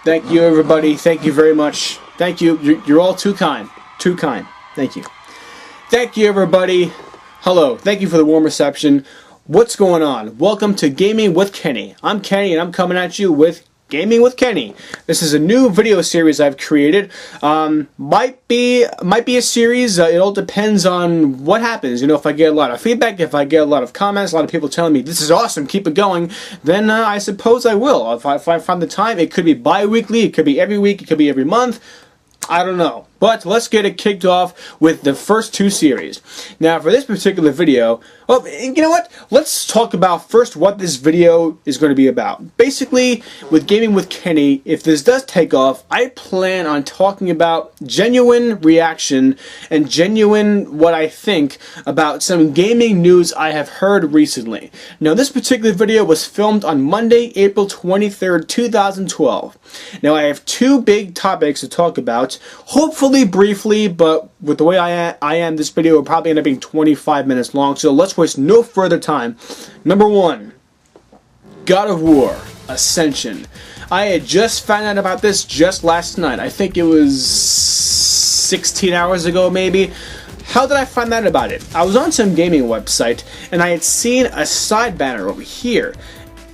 Thank you, everybody. Thank you very much. Thank you. You're all too kind. Too kind. Thank you. Thank you, everybody. Hello. Thank you for the warm reception. What's going on? Welcome to Gaming with Kenny. I'm Kenny, and I'm coming at you with Gaming with Kenny. This is a new video series I've created. Might be a series. It all depends on what happens. You know, if I get a lot of feedback, if I get a lot of comments, a lot of people telling me this is awesome, keep it going, then I suppose I will. If I find the time, it could be bi-weekly, it could be every week, it could be every month. I don't know. But let's get it kicked off with the first two series. Now, for this particular video, well, you know what? Let's talk about first what this video is going to be about. Basically, with Gaming with Kenny, if this does take off, I plan on talking about genuine reaction and genuine what I think about some gaming news I have heard recently. Now, this particular video was filmed on Monday, April 23rd, 2012. Now, I have two big topics to talk about. Hopefully briefly, but with the way I am, this video will probably end up being 25 minutes long, so let's waste no further time. Number one, God of War Ascension. I had just found out about this just last night. I think it was 16 hours ago, maybe. How did I find out about it? I was on some gaming website, and I had seen a side banner over here,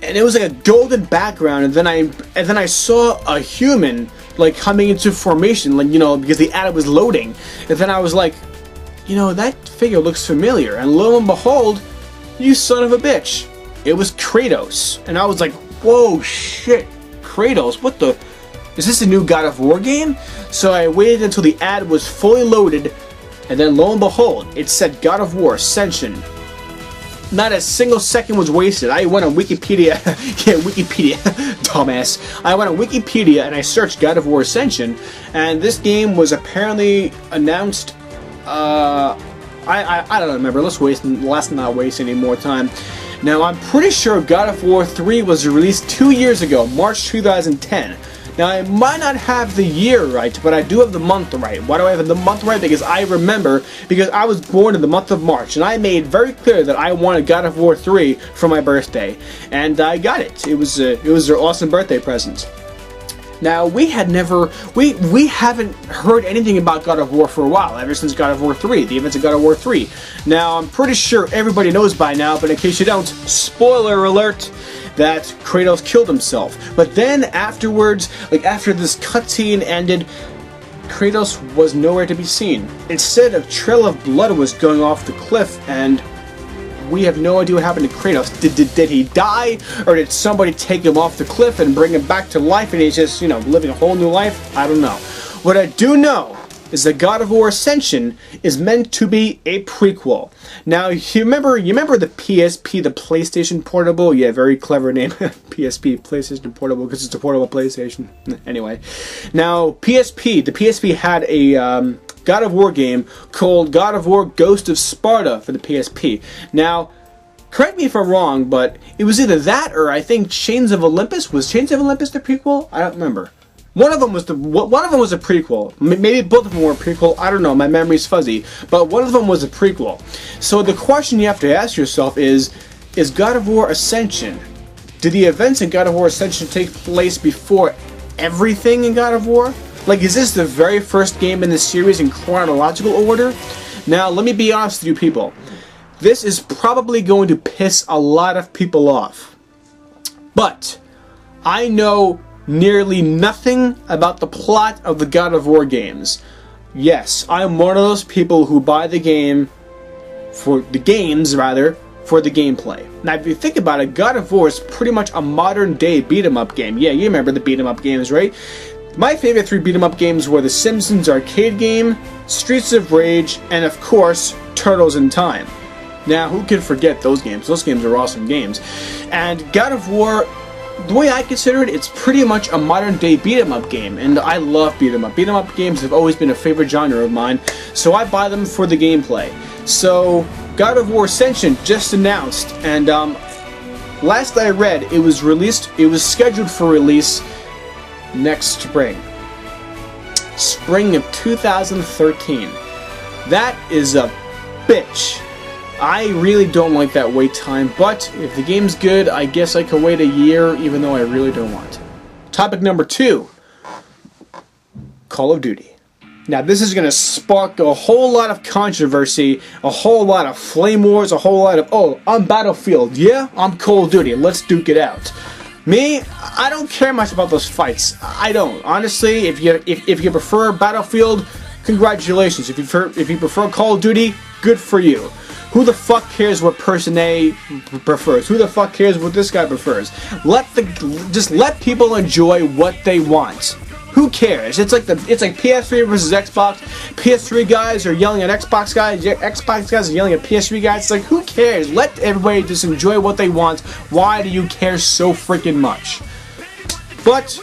and it was like a golden background, and then I saw a human like coming into formation, like, you know, because the ad was loading, and then I was like, you know, that figure looks familiar, and lo and behold, you son of a bitch, it was Kratos, and I was like, whoa, shit, Kratos, what the, is this a new God of War game? So I waited until the ad was fully loaded, and then lo and behold, it said God of War Ascension. Not a single second was wasted. I went on Wikipedia, yeah, Wikipedia, dumbass. I went on Wikipedia and I searched God of War Ascension, and this game was apparently announced, I don't remember, let's not waste any more time. Now, I'm pretty sure God of War 3 was released 2 years ago, March 2010. Now, I might not have the year right, but I do have the month right. Why do I have the month right? Because I remember, because I was born in the month of March, and I made very clear that I wanted God of War 3 for my birthday, and I got it. It was an awesome birthday present. Now, we haven't heard anything about God of War for a while, ever since God of War 3, the events of God of War 3. Now, I'm pretty sure everybody knows by now, but in case you don't, spoiler alert, that Kratos killed himself. But then afterwards, like after this cutscene ended, Kratos was nowhere to be seen. Instead, a trail of blood was going off the cliff, and we have no idea what happened to Kratos. Did he die, or did somebody take him off the cliff and bring him back to life, and he's just, you know, living a whole new life? I don't know. What I do know is that God of War Ascension is meant to be a prequel. Now, you remember the PSP, the PlayStation Portable? Yeah, very clever name. PSP, PlayStation Portable, because it's a portable PlayStation. Anyway. Now, the PSP had a God of War game called God of War Ghost of Sparta for the PSP. Now, correct me if I'm wrong, but it was either that or I think Chains of Olympus. Was Chains of Olympus the prequel? I don't remember. One of them was a prequel. Maybe both of them were a prequel. I don't know. My memory's fuzzy. But one of them was a prequel. So the question you have to ask yourself is God of War Ascension, did the events in God of War Ascension take place before everything in God of War? Like, is this the very first game in the series in chronological order? Now, let me be honest with you people. This is probably going to piss a lot of people off. But I know nearly nothing about the plot of the God of War games. Yes, I'm one of those people who buy the game for the gameplay. Now, if you think about it, God of War is pretty much a modern day beat 'em up game. Yeah, you remember the beat 'em up games, right? My favorite 3 beat 'em up games were the Simpsons arcade game, Streets of Rage, and of course, Turtles in Time. Now, who can forget those games? Those games are awesome games. And God of War, the way I consider it, it's pretty much a modern day beat 'em up game, and I love beat 'em up. Beat 'em up games have always been a favorite genre of mine, so I buy them for the gameplay. So, God of War Ascension just announced, and last I read, it was scheduled for release next spring. Spring of 2013. That is a bitch. I really don't like that wait time, but if the game's good, I guess I can wait a year, even though I really don't want to. Topic number 2, Call of Duty. Now this is going to spark a whole lot of controversy, a whole lot of flame wars, a whole lot of, oh, I'm Battlefield, yeah, I'm Call of Duty, let's duke it out. Me, I don't care much about those fights. I don't. Honestly, if you prefer Battlefield, congratulations. If you prefer Call of Duty, good for you. Who the fuck cares what person A prefers? Who the fuck cares what this guy prefers? Just let people enjoy what they want. Who cares? It's like PS3 versus Xbox. PS3 guys are yelling at Xbox guys. Xbox guys are yelling at PS3 guys. It's like, who cares? Let everybody just enjoy what they want. Why do you care so freaking much? But,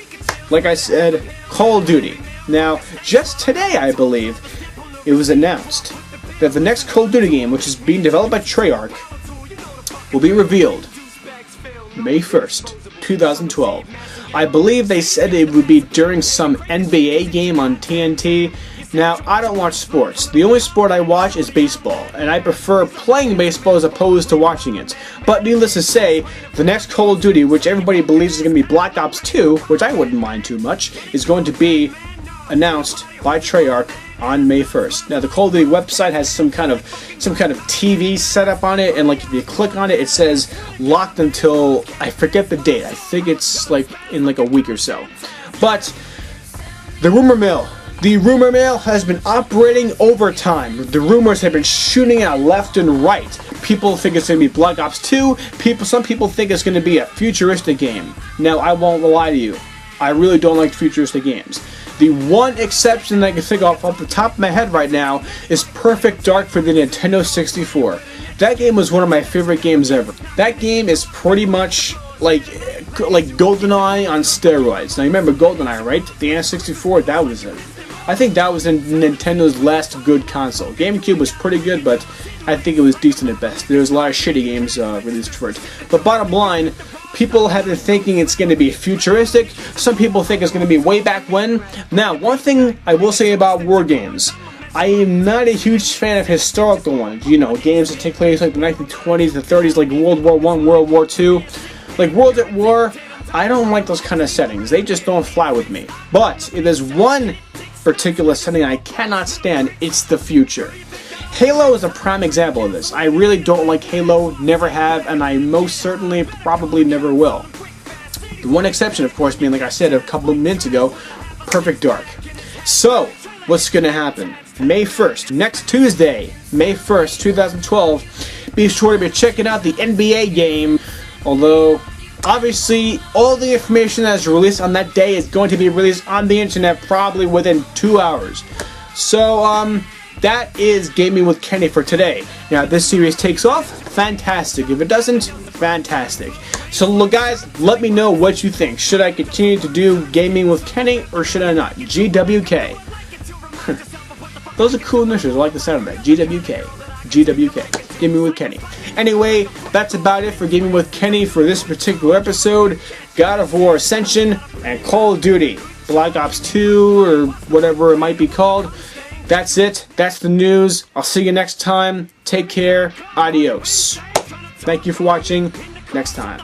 like I said, Call of Duty. Now, just today, I believe, it was announced that the next Call of Duty game, which is being developed by Treyarch, will be revealed May 1st, 2012. I believe they said it would be during some NBA game on TNT. Now, I don't watch sports. The only sport I watch is baseball, and I prefer playing baseball as opposed to watching it. But needless to say, the next Call of Duty, which everybody believes is going to be Black Ops 2, which I wouldn't mind too much, is going to be announced by Treyarch on May 1st. Now, the Call of Duty website has some kind of TV setup on it, and like if you click on it, it says locked until, I forget the date. I think it's like in like a week or so. But the rumor mill has been operating overtime. The rumors have been shooting out left and right. People think it's going to be Black Ops 2. Some people think it's going to be a futuristic game. Now, I won't lie to you. I really don't like futuristic games. The one exception that I can think of off the top of my head right now is Perfect Dark for the Nintendo 64. That game was one of my favorite games ever. That game is pretty much like GoldenEye on steroids. Now, you remember GoldenEye, right? The N64, that was it. I think that was Nintendo's last good console. GameCube was pretty good, but I think it was decent at best. There was a lot of shitty games released for it. But bottom line, people have been thinking it's going to be futuristic. Some people think it's going to be way back when. Now, one thing I will say about war games, I am not a huge fan of historical ones. You know, games that take place like the 1920s, the 30s, like World War I, World War II. Like World at War, I don't like those kind of settings. They just don't fly with me. But if there's one particular setting I cannot stand, it's the future. Halo is a prime example of this. I really don't like Halo, never have, and I most certainly probably never will. The one exception, of course, being, like I said a couple of minutes ago, Perfect Dark. So, what's going to happen? May 1st, next Tuesday, May 1st, 2012, be sure to be checking out the NBA game, although obviously all the information that is released on that day is going to be released on the internet probably within 2 hours. So, that is Gaming with Kenny for today. Now, if this series takes off, fantastic. If it doesn't, fantastic. So, look, guys, let me know what you think. Should I continue to do Gaming with Kenny, or should I not? GWK. Those are cool initials. I like the sound of that. GWK. GWK. Gaming with Kenny. Anyway, that's about it for Gaming with Kenny for this particular episode. God of War Ascension and Call of Duty. Black Ops 2, or whatever it might be called. That's it. That's the news. I'll see you next time. Take care. Adios. Thank you for watching. Next time.